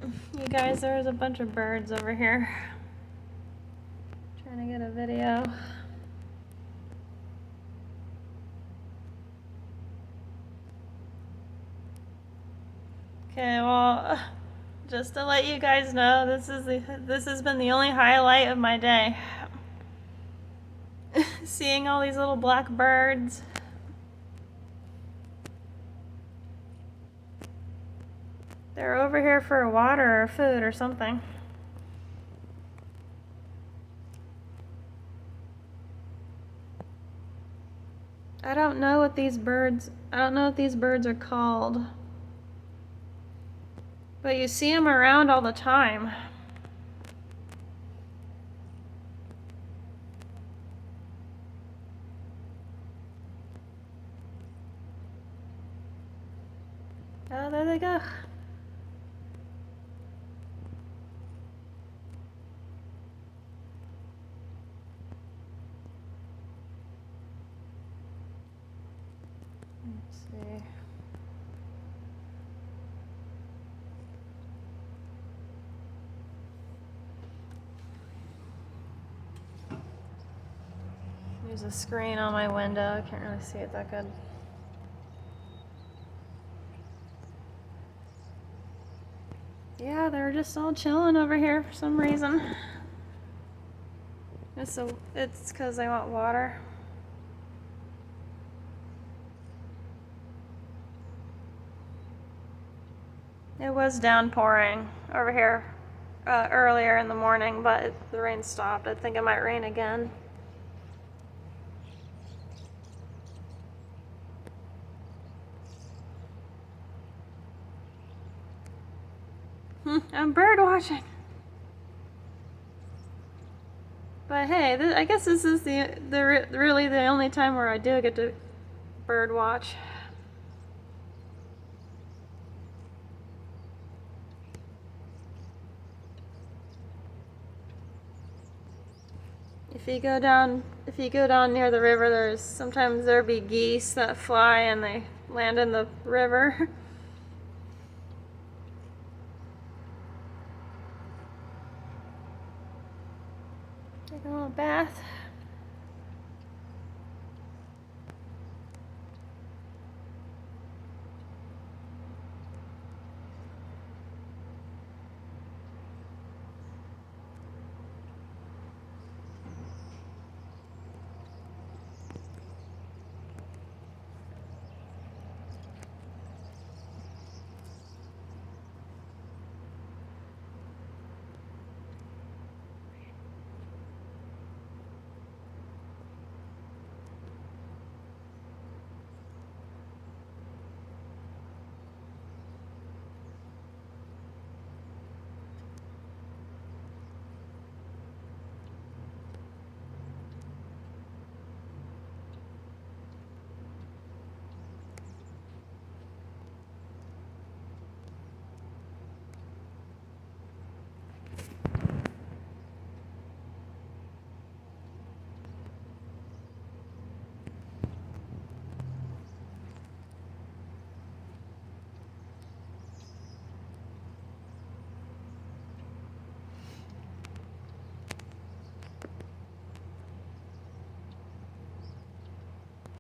You guys, there's a bunch of birds over here. Trying to get a video. Okay, well, just to let you guys know, this has been the only highlight of my day. Seeing all these little black birds. They're over here for water or food or something. I don't know what these birds are called. But you see them around all the time. Oh, there they go. Let's see. There's a screen on my window. I can't really see it that good. Yeah, they're just all chilling over here for some reason. It's because they want water. It was downpouring over here earlier in the morning, but the rain stopped. I think it might rain again. I'm bird watching. But hey, I guess this is really the only time where I do get to bird watch. If you go down near the river, sometimes there be geese that fly and they land in the river. Take a little bath.